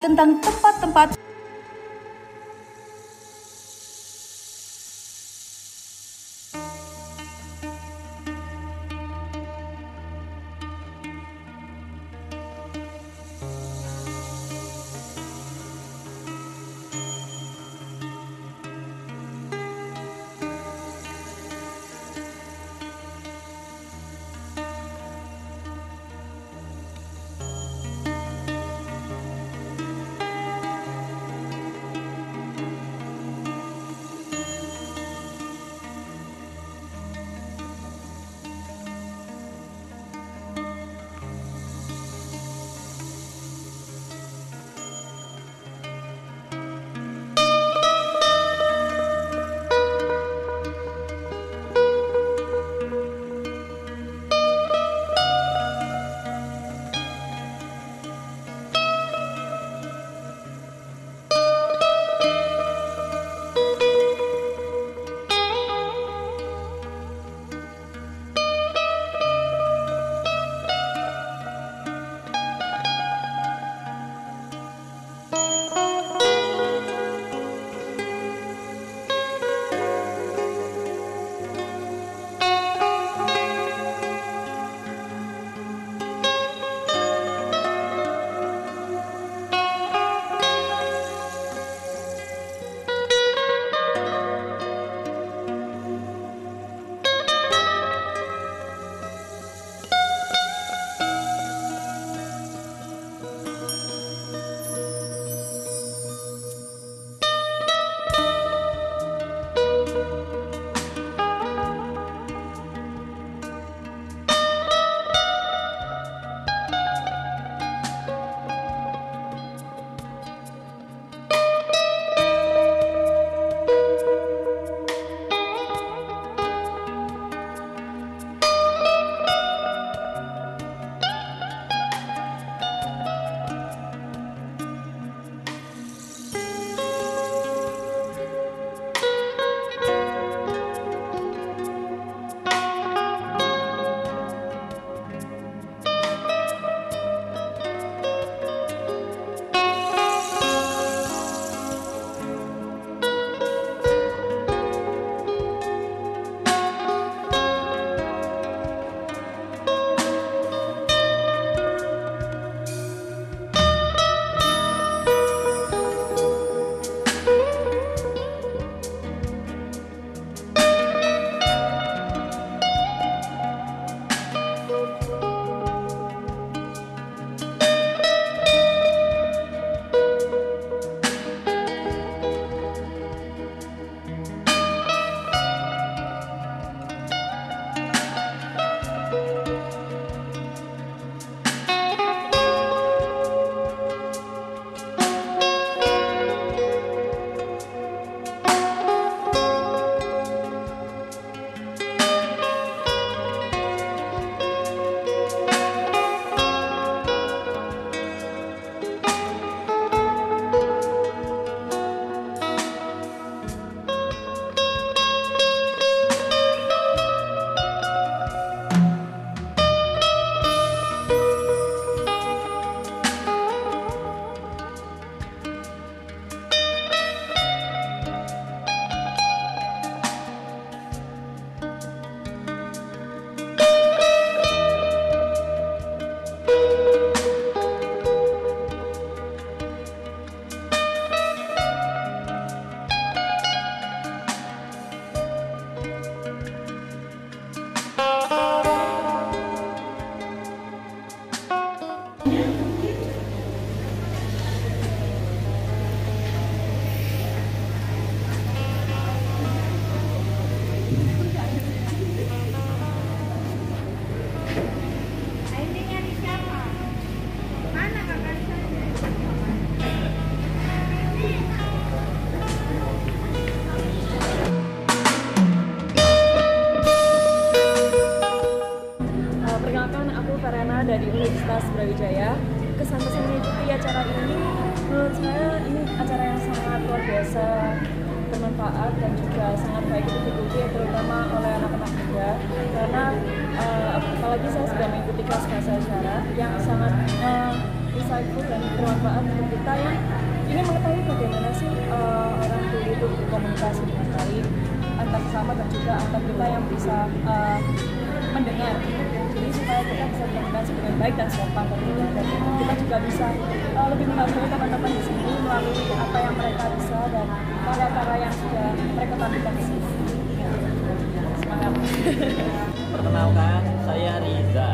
tentang tempat-tempat dari Universitas Brawijaya. Kesan-kesan mengikuti acara ini, menurut saya ini acara yang sangat luar biasa, bermanfaat dan juga sangat baik untuk diikuti, terutama oleh anak-anak muda. Karena apalagi saya sudah mengikuti kelas bahasa isyarat yang sangat insightful dan bermanfaat untuk kita yang ingin mengetahui bagaimana sih orang tuli itu berkomunikasi dengan baik antar sesama dan juga antar kita yang bisa mendengar. Jadi supaya kita bisa berkomunikasi dengan baik dan sopan tentunya, dan kita juga bisa lebih menghargai teman-teman di sini melalui apa yang mereka bisa dan karya-karya yang sudah mereka tampilkan di sini. Semangat. Perkenalkan, saya Riza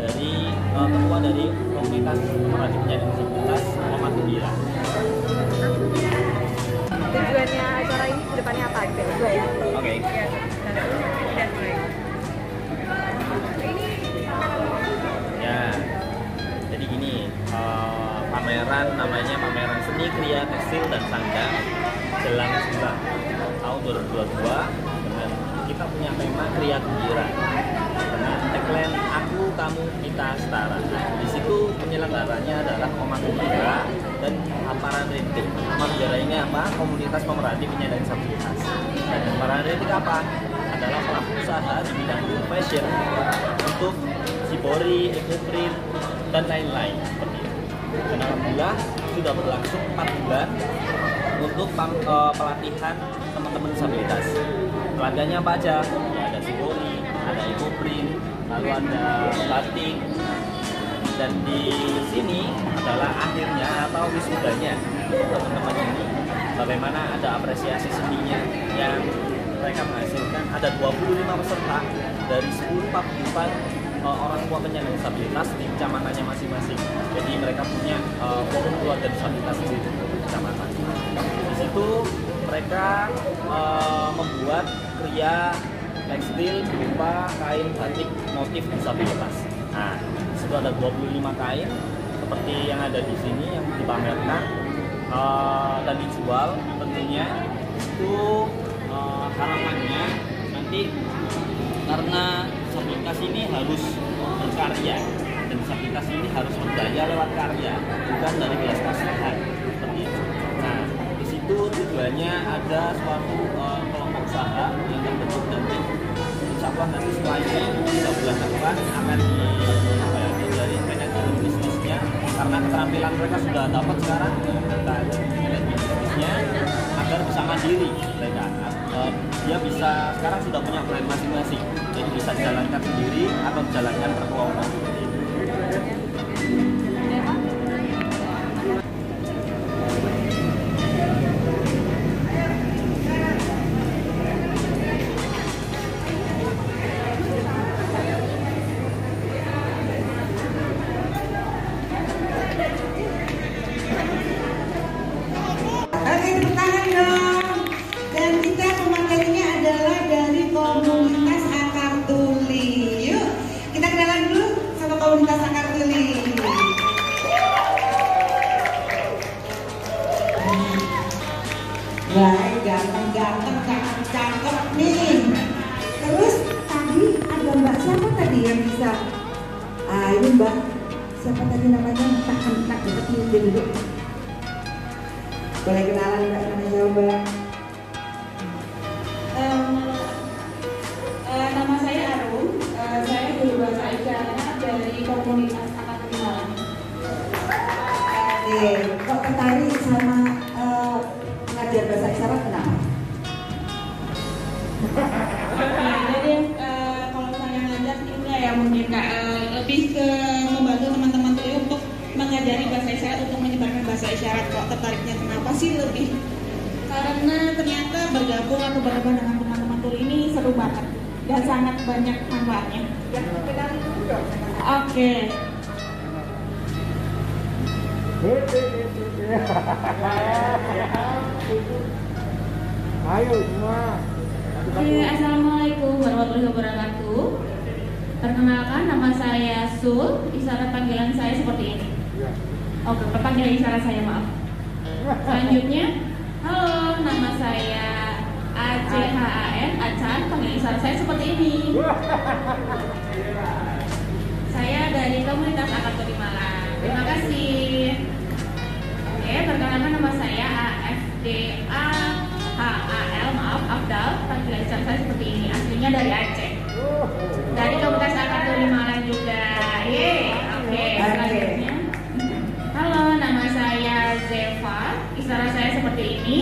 dari ketua dari komunitas pemerhati penyandang disabilitas Muhammad Bila. Tujuannya acara ini kedepannya apa gitu ya? Oke. Ya, dan mulai. Ya, jadi gini, pameran namanya pameran seni kriya tekstil dan sandang Jelang Sumba tahun 2022 dengan kita punya tema kriya gembira dengan tagline aku kamu kita setara. Di situ penyelenggaranya adalah Omah Gembira dan Hamparan Rintik. Omah Gembira ini apa? Komunitas pemerhati penyandang disabilitas. Dan Hamparan Rintik apa? Adalah pelaku usaha di bidang fashion untuk Cibori, Ecoprint, dan lain-lain seperti itu. Dan alhamdulillah sudah berlangsung 4 bulan untuk pelatihan teman-teman disabilitas. Pelatihannya apa aja? Ya, ada Cibori, ada Ecoprint, lalu ada batik, dan di sini adalah akhirnya atau wisudanya untuk teman-teman ini. Bagaimana ada apresiasi seninya yang mereka menghasilkan. Ada 25 peserta dari 10 paguyuban orang tua penyandang disabilitas di kecamatannya masing-masing. Jadi mereka punya forum keluarga disabilitas di kecamatan. Di situ mereka membuat kriya tekstil berupa kain batik motif disabilitas. Nah, di situ ada 25 kain seperti yang ada di sini yang dipamerkan dan dijual. Tentunya itu harapannya nanti karena disabilitas ini harus berkarya dan disabilitas ini harus berdaya lewat karya, bukan dari belas kasihan seperti itu. Nah, di situ tujuannya ada suatu kelompok usaha yang terbentuk nanti. Insya Allah nanti setelah ini 3 bulan ke depan akan dari manajemen bisnisnya, karena keterampilan mereka sudah dapat sekarang. Kita manajemen bisnisnya agar bisa mandiri mereka. Dia bisa sekarang sudah punya brand masing-masing, jadi bisa jalankan sendiri atau jalankan berkelompok. Komunitas Akar Tuli. Yuk, kita kenalan dulu sama komunitas Akar Tuli. Baik, ganteng-ganteng, cakep-cakep nih. Terus tadi ada mbak siapa tadi yang bisa? Ini mbak siapa tadi namanya? Tak deketin dulu. Boleh kenalan mbak namanya mbak? Nama saya Arum, saya guru bahasa isyarat dari komunitas Akar Tuli Malang. Kok tertarik sama ngajar bahasa isyarat kenapa? Jadi kalau saya ngajar enggak ya mungkin Kak, lebih ke membantu teman-teman tuli untuk mengajari bahasa isyarat, untuk menyebarkan bahasa isyarat. Kok tertariknya kenapa sih? Lebih karena ternyata bergabung atau berhubungan dengan teman-teman tuli ini seru banget dan sangat banyak manfaatnya. Oke. Ayo semua. Assalamualaikum warahmatullahi wabarakatuh. Perkenalkan, nama saya Sul. Isyarat panggilan saya seperti ini. Oke, panggilan isyarat saya, maaf. Selanjutnya, halo, nama saya ACHAN, Acan. Panggilan isyarat saya seperti ini. Saya dari komunitas Akar Tuli Malang. Terima kasih. Oke, perkenalkan, nama saya AFDAHAL, maaf, Afdal. Panggilan isyarat saya seperti ini. Aslinya dari Aceh. Dari komunitas Akar Tuli Malang juga. Yeay. Oke, selanjutnya. isyarat saya seperti ini.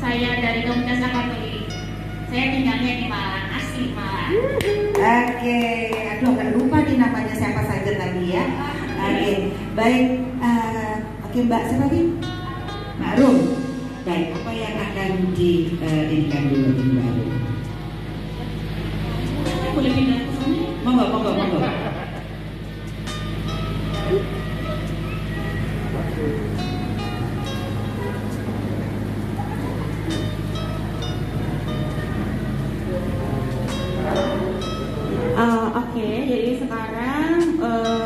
Saya dari komunitas akademi. Saya tinggalnya di Malang, asli Malang. Oke, aduh agak lupa nih namanya siapa saja tadi ya. Oke, baik. Oke Mbak, siapa lagi? Mbak Rum. Baik, apa yang akan didirikan dulu di Mbak Rum? Boleh pindah ke sana? Monggo. Oke, jadi sekarang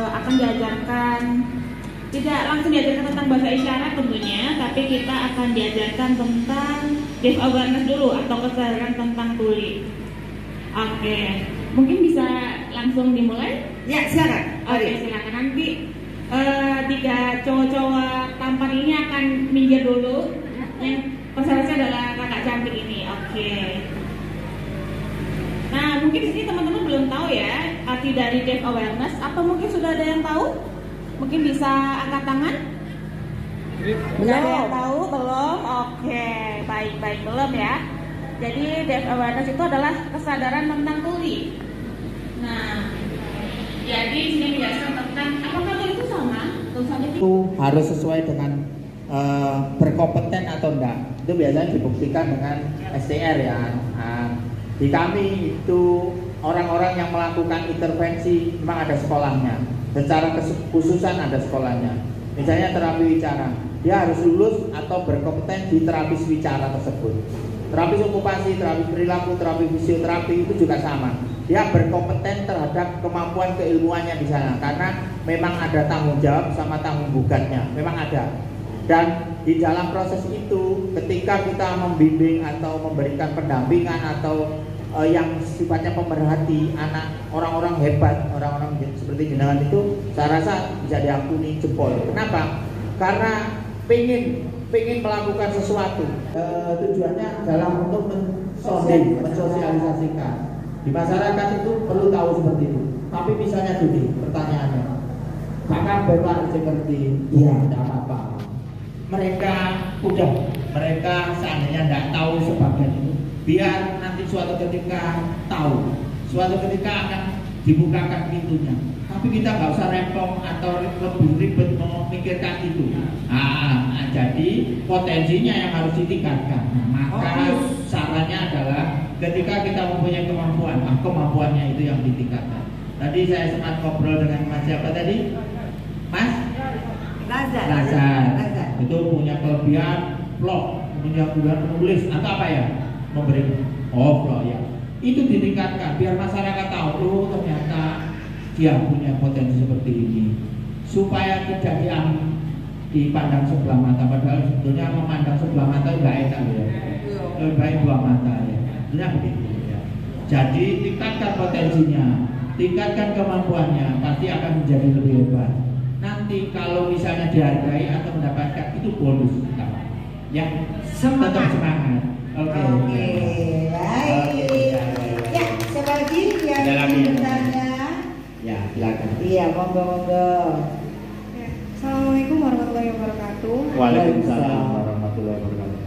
akan diajarkan, tidak langsung diajarkan tentang bahasa isyarat tentunya, tapi kita akan diajarkan tentang deaf awareness dulu atau kesadaran tentang tuli. Oke, mungkin bisa langsung dimulai? Ya, silakan. Oke, silakan. Nanti tiga cowok-cowok tampan ini akan minggir dulu. Yang pesertanya adalah kakak cantik ini. Oke. Nah, mungkin di sini teman-teman belum tahu ya arti dari deaf awareness, atau mungkin sudah ada yang tahu? Mungkin bisa angkat tangan? Belum. Ada yang tahu? Belum? Oke, baik, belum ya. Jadi deaf awareness itu adalah kesadaran tentang tuli. Nah, jadi sini menjelaskan tentang apakah tuli itu sama? Itu harus sesuai dengan berkompeten atau enggak. Itu biasanya dibuktikan dengan STR ya. Di kami itu orang-orang yang melakukan intervensi memang ada sekolahnya. Secara kekhususan ada sekolahnya. Misalnya terapi wicara, dia harus lulus atau berkompeten di terapi wicara tersebut. Terapi okupasi, terapi perilaku, terapi fisioterapi itu juga sama. Dia berkompeten terhadap kemampuan keilmuannya di sana karena memang ada tanggung jawab sama tanggung bugatnya, memang ada. Dan di dalam proses itu, ketika kita membimbing atau memberikan pendampingan atau yang sifatnya pemerhati anak orang-orang hebat, orang-orang seperti jenengan itu, saya rasa bisa diakuni jempol. Kenapa? Karena pengen melakukan sesuatu. Tujuannya adalah untuk mensosialisasikan. Di masyarakat itu perlu tahu seperti itu. Tapi misalnya gini, pertanyaannya, bahkan Bapak seperti, iya tidak apa-apa. Mereka seandainya tidak tahu sebagian itu, biar nanti suatu ketika tahu, suatu ketika akan dibukakan pintunya. Tapi kita nggak usah repot atau lebih ribet memikirkan itu. Jadi potensinya yang harus ditingkatkan. Maka sarannya adalah ketika kita mempunyai kemampuan, kemampuannya itu yang ditingkatkan. Tadi saya sempat ngobrol dengan Mas siapa tadi? Mas Lazar. Itu punya kelebihan vlog, punya kelebihan menulis atau apa ya? Memberi vlog ya. Itu ditingkatkan biar masyarakat tahu, ternyata dia punya potensi seperti ini. Supaya tidak dipandang sebelah mata, padahal sebetulnya memandang sebelah mata enggak enak ya. Lebih baik dua mata ya. Sebenarnya begitu ya. Jadi tingkatkan potensinya, tingkatkan kemampuannya, pasti akan menjadi lebih hebat. Nanti kalau misalnya dihargai atau mendapatkan itu bonus yang tetap semangat. Oke, baik. Ya, siapa lagi yang ingin bertanya? Ya, silakan. Iya, monggo. Assalamualaikum warahmatullahi wabarakatuh. Waalaikumsalam warahmatullahi wabarakatuh.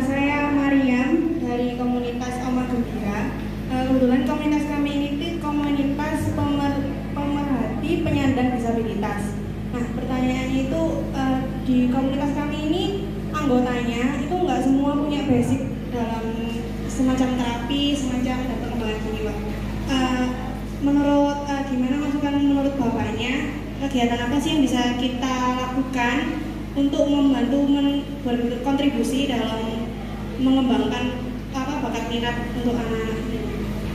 Saya Mariam dari komunitas Oma Gembira. Kebetulan komunitas kami ini komunitas pemerhati penyandang disabilitas. Nah, pertanyaannya itu di komunitas kami ini anggotanya itu nggak semua punya basic dalam semacam terapi, semacam dan pengembangan jiwa. Menurut gimana masukan menurut bapaknya, kegiatan apa sih yang bisa kita lakukan untuk membantu berkontribusi dalam mengembangkan bakat minat untuk anak-anak ini?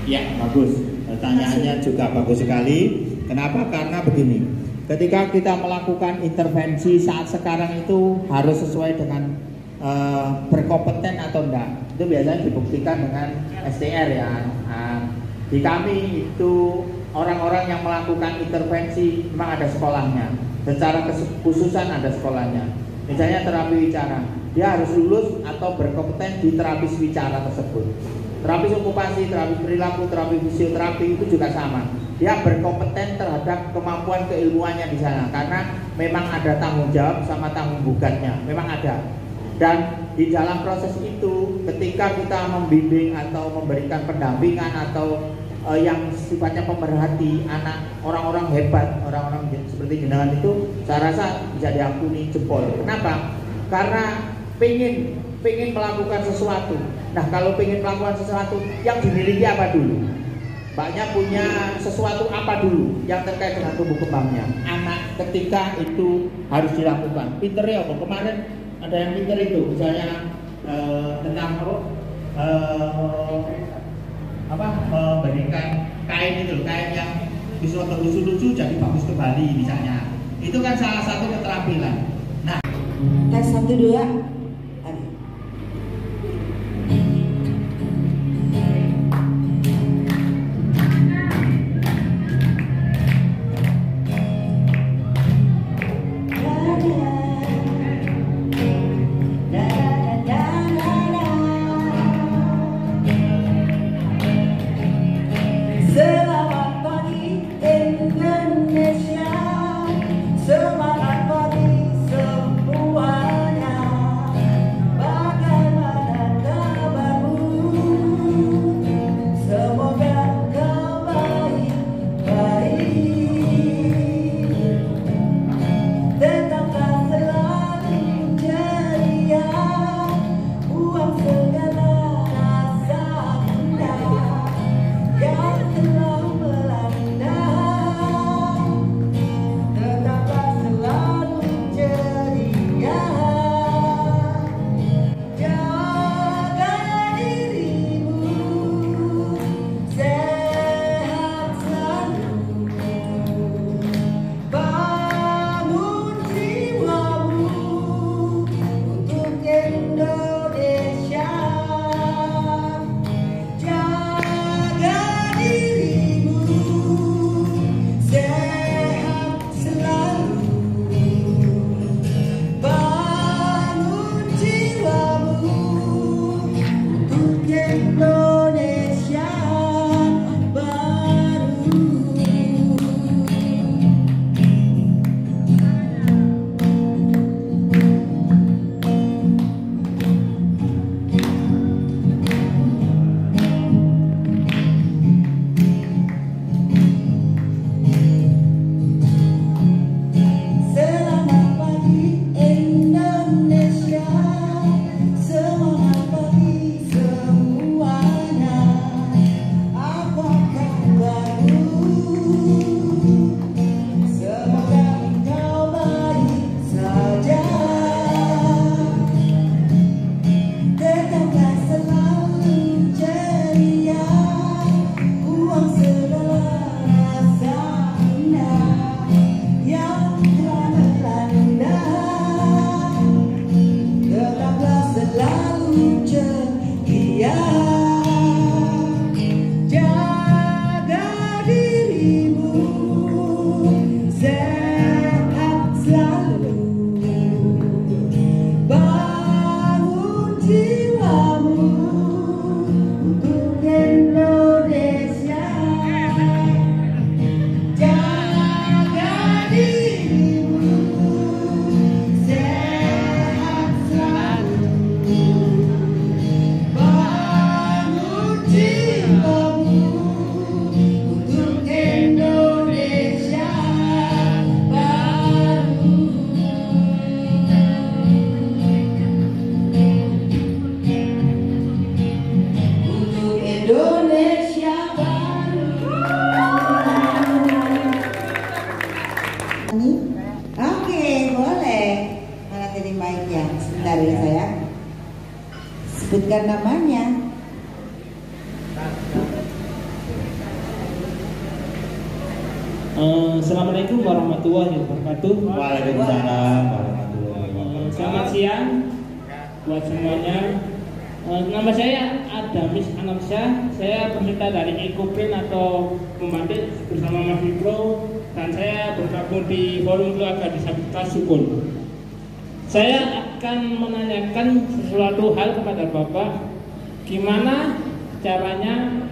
Ya, bagus. Pertanyaannya juga bagus sekali. Kenapa? Karena begini. Ketika kita melakukan intervensi saat sekarang itu harus sesuai dengan berkompeten atau enggak. Itu biasanya dibuktikan dengan STR ya. Di kami itu orang-orang yang melakukan intervensi memang ada sekolahnya. Secara kekhususan ada sekolahnya. Misalnya terapi wicara, dia harus lulus atau berkompeten di terapi wicara tersebut. Terapi okupasi, terapi perilaku, terapi fisioterapi itu juga sama. dia berkompeten terhadap kemampuan keilmuannya di sana, karena memang ada tanggung jawab sama tanggung bugatnya, memang ada. Dan di dalam proses itu, ketika kita membimbing atau memberikan pendampingan atau yang sifatnya pemerhati anak orang-orang hebat, orang-orang seperti jenengan itu, saya rasa bisa diampuni jempol. Kenapa? Karena pengen melakukan sesuatu. Nah, kalau pengen melakukan sesuatu, yang dimiliki apa dulu? Mbaknya punya sesuatu apa dulu yang terkait dengan tumbuh kembangnya anak ketika itu harus dilakukan. Pinter ya, kemarin ada yang pinter itu, misalnya tentang memberikan kain itu, kain yang bisa lucu-lucu jadi bagus kembali misalnya. Itu kan salah satu keterampilan. Nah, tes 1, 2. Sebutkan namanya. Assalamualaikum warahmatullahi wabarakatuh. Waalaikumsalam warahmatullahi wabarakatuh. Selamat siang buat semuanya. Nama saya Adamis Anamsyah. Saya peserta dari Ekoprint atau Pembatik bersama Mas Mikro, dan saya bergabung di Forum Keluarga Disabilitas Sukun. Saya akan menanyakan sesuatu hal kepada Bapak, gimana caranya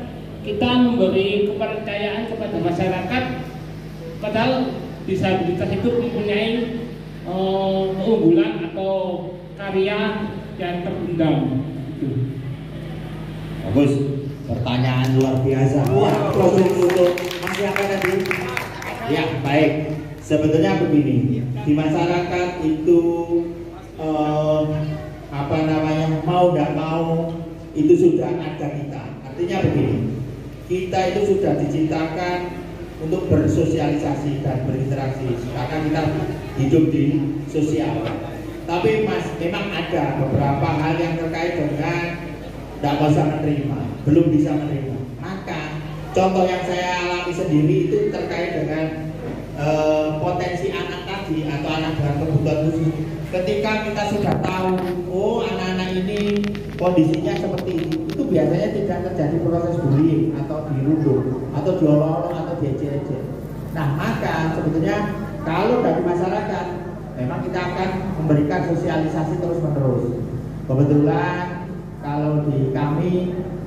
kita memberi kepercayaan kepada masyarakat, padahal disabilitas itu mempunyai keunggulan atau karya yang terpendam. Bagus, pertanyaan luar biasa. Wah, proses untuk masih apa tadi? Ya, baik. Sebetulnya begini, di masyarakat itu mau tidak mau itu sudah ada kita. Artinya begini, kita itu sudah diciptakan untuk bersosialisasi dan berinteraksi karena kita hidup di sosial. Tapi memang ada beberapa hal yang terkait dengan tidak bisa menerima, belum bisa menerima. Maka contoh yang saya alami sendiri itu terkait dengan potensi anak tadi atau anak dengan kebutuhan khusus. Ketika kita sudah tahu, oh anak-anak ini kondisinya seperti itu biasanya tidak terjadi proses bullying atau dirundung atau diolok-olok atau diejek-ejek. Nah maka sebetulnya kalau dari masyarakat memang kita akan memberikan sosialisasi terus-menerus. Kebetulan kalau di kami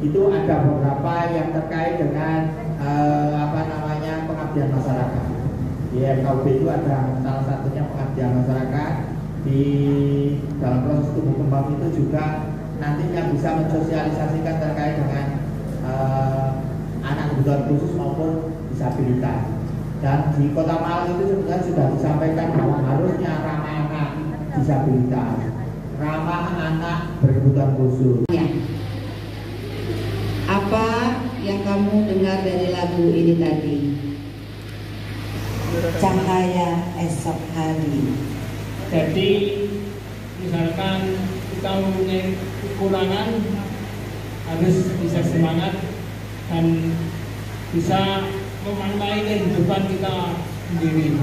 itu ada beberapa yang terkait dengan pengabdian masyarakat. Di FKUB itu ada salah satunya pengabdian masyarakat. Di dalam proses tumbuh kembang itu juga nantinya bisa mensosialisasikan terkait dengan anak kebutuhan khusus maupun disabilitas. Dan di Kota Malang itu sebenarnya sudah disampaikan bahwa harusnya ramah anak disabilitas, ramah anak berkebutuhan khusus. Ya. Apa yang kamu dengar dari lagu ini tadi? Cahaya esok hari. Jadi misalkan kita mempunyai kekurangan, harus bisa semangat dan bisa memaknai kehidupan kita sendiri.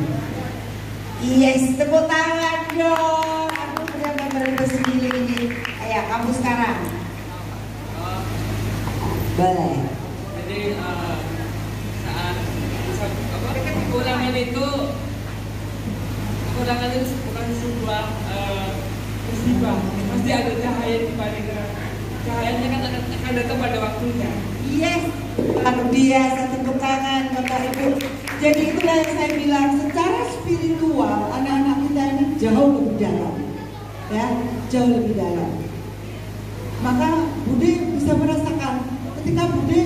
Yes, tepuk tangan dong. Aku benar-benar bersendiri ini. Ayo, kamu sekarang. Boleh. Jadi saat kekurangan itu bukan sebuah musibah, pasti ada cahaya di balik. Cahayanya kan akan datang pada waktunya. Yes, luar biasa, tepuk tangan Bapak Ibu. Jadi itulah yang saya bilang, secara spiritual anak-anak kita ini jauh lebih dalam, ya, jauh lebih dalam. Maka Bude bisa merasakan ketika Bude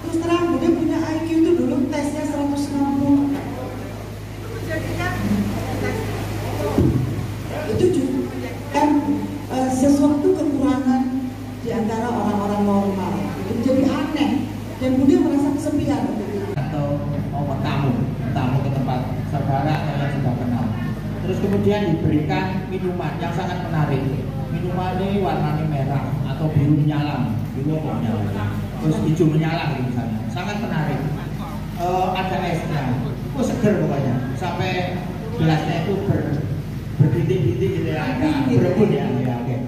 terus terang Bude punya IQ itu dulu tesnya 160. Itu juga kan sesuatu kekurangan di antara orang-orang normal. Jadi aneh dan Bude merasa kesepian. Atau mau tamu ke tempat saudara yang sudah kenal. Terus kemudian diberikan minuman yang sangat menarik. Minuman ini warnanya merah atau biru menyala, terus hijau menyala misalnya, sangat menarik. Ada esnya, seger pokoknya, sampai gelasnya itu berdidik-didik gitu ya, ada berebut ya. Okay.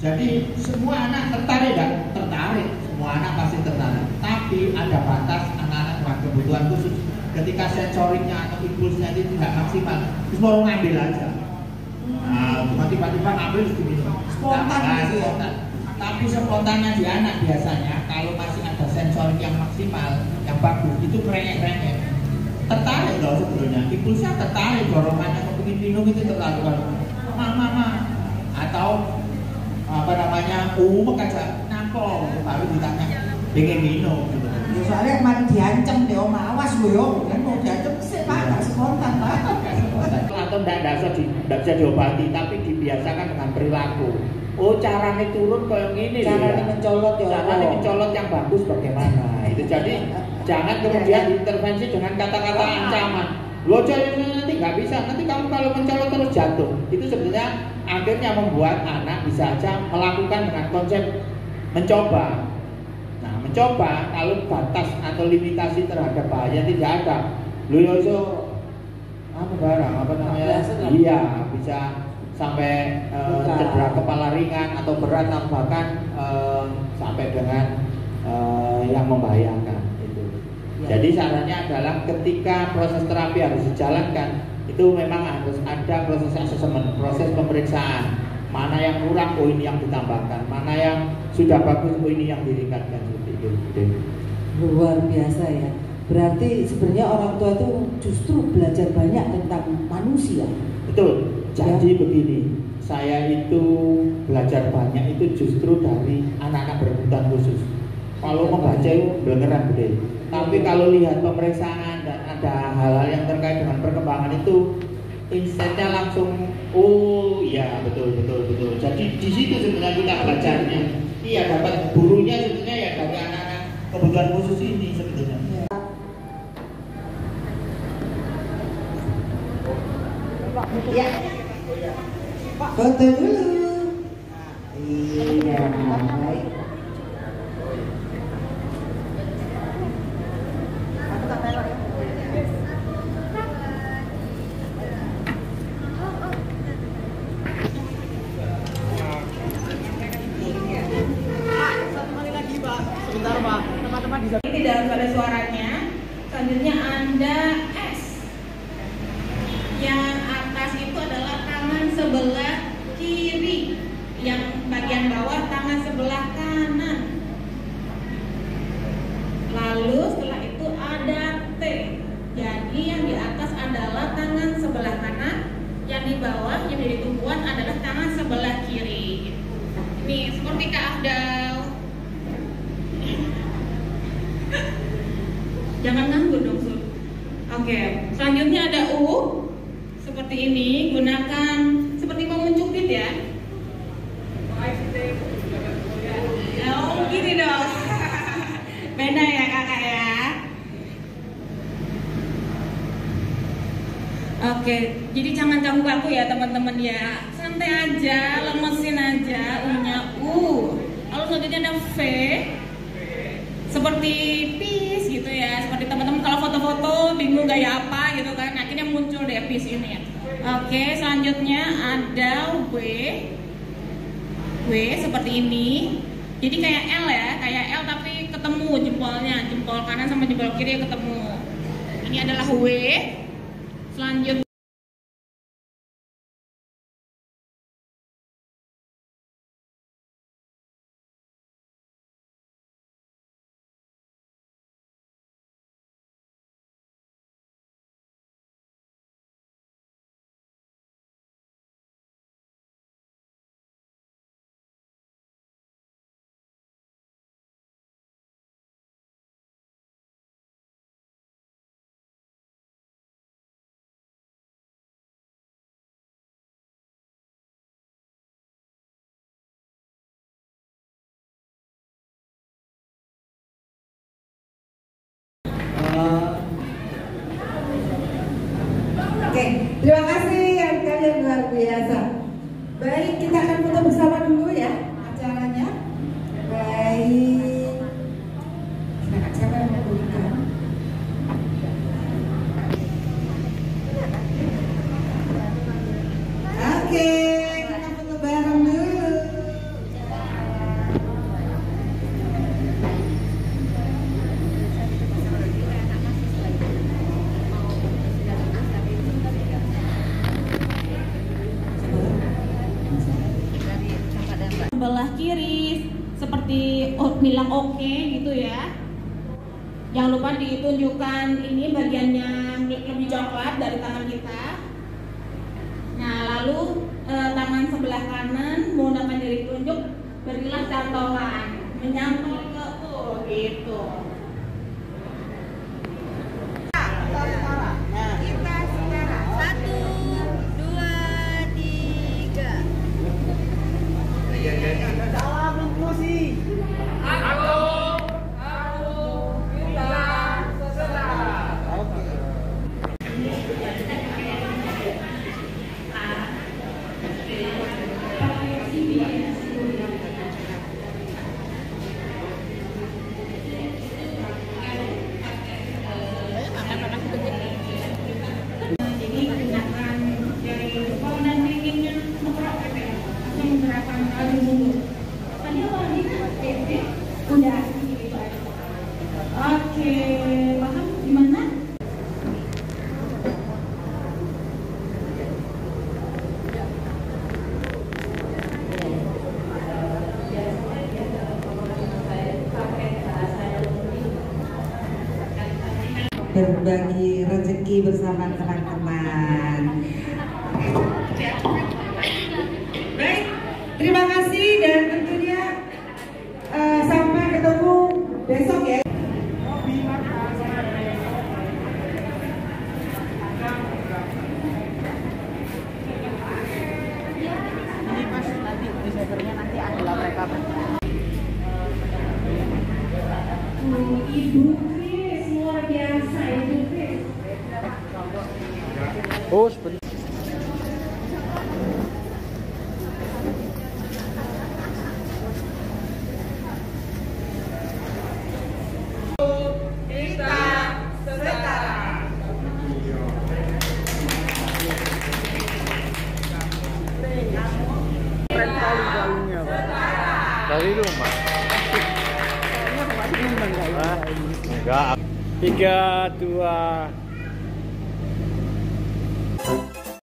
Jadi semua anak tertarik kan? Tertarik, semua anak pasti tertarik. Tapi ada batas anak-anak dengan kebutuhan khusus. Ketika sensoriknya atau impulsnya itu tidak maksimal, terus mau ngambil aja. Nah, tiba-tiba ngambil terus diminum. Spontan. Tapi spontannya di anak biasanya kalau masih ada sensorik yang maksimal, yang bagus, itu merengek-rengek. Tertarik loh sebetulnya. Impulsnya tertarik, dorongannya kepingin minum itu terlalu mama. Atau aja nampol, baru ditanya pengen minum gitu. Soalnya kemarin diancam deh, awas gue kan mau diancam sih Pak, nggak spontan Pak. Atau tidak bisa diobati, tapi dibiasakan dengan perilaku. Oh caranya turun kayak gini, caranya mencolot ya, caranya mencolot yang bagus bagaimana? Itu jadi jangan kemudian diintervensi dengan kata-kata ancaman. Lo nanti nggak bisa, nanti kamu kalau mencolot terus jatuh. Itu sebenarnya akhirnya membuat anak bisa aja melakukan dengan konsep mencoba. Nah, mencoba kalau batas atau limitasi terhadap bahaya tidak ada. Lo itu iya bisa sampai cedera kepala ringan atau berat atau bahkan sampai dengan yang membahayakan itu. Jadi sarannya adalah ketika proses terapi harus dijalankan itu memang harus ada proses asesmen, proses pemeriksaan. Mana yang kurang, oh ini yang ditambahkan. Mana yang sudah bagus, oh ini yang ditingkatkan. Seperti itu. Luar biasa ya. Berarti sebenarnya orang tua itu justru belajar banyak tentang manusia. Betul. Jadi begini, saya itu belajar banyak itu justru dari anak-anak berkebutuhan khusus. Kalau membaca itu beneran gede. Tapi kalau lihat pemeriksaan dan ada hal-hal yang terkait dengan perkembangan itu, insight-nya langsung, oh iya betul. Jadi di situ sebenarnya kita belajarnya. Iya, dapat gurunya sebenarnya ya dari anak-anak kebutuhan khusus ini sebetulnya. Ya. Foto dulu. Iya, baik. Tidak harus ada suaranya. Selanjutnya Anda S. Yang atas itu adalah tangan sebelah kiri, yang bagian bawah tangan sebelah kanan. Lalu setelah itu ada T. Jadi yang di atas adalah tangan sebelah kanan, yang di bawah yang dari tumpuan adalah tangan sebelah kiri. Ini seperti Kak Afdal. Jangan nganggur dong, Sul. Oke, selanjutnya ada U. Seperti ini, gunakan seperti menguncupin ya. Oh, gini dong. Beda ya kakak ya. Oke, jadi jangan kaku-kaku ya teman-teman ya. Santai aja, lemesin aja. U-nya U. Lalu selanjutnya ada V. Seperti peace gitu ya. Seperti teman-teman kalau foto-foto bingung gaya apa gitu kan. Akhirnya muncul deh peace ini ya. Oke, selanjutnya ada W. W seperti ini. Jadi kayak L ya, kayak L tapi ketemu jempolnya, jempol kanan sama jempol kiri ketemu. Ini adalah W. Selanjutnya Oke, terima kasih yang kalian luar biasa. Baik, kita akan foto bersama dulu ya acaranya. Baik. Siapa yang mau berikan? Oke, kita foto bareng dulu. sebelah kiri seperti bilang oke gitu ya. Jangan lupa ditunjukkan ini bagiannya lebih coklat dari tangan kita. Nah lalu tangan sebelah kanan menggunakan jari telunjuk berilah cantolan menyantol ke gitu. Salam inklusi. Halo, kita setara. Oke. Jadi gunakan jari jempol dan pinggirnya menggerakkan kaki mundur. Tadi lagi udah gitu aja. Oke, paham gimana? berbagi rezeki bersama teman-teman. Baik, terima kasih dan tentunya sampai ketemu besok ya. Ini Mas, nanti desadernya nanti adalah mereka. Ibu Kris, luar biasa Ibu Kris. Oh, sebentar. Kita setara. Dari rumah. Enggak. 3, 2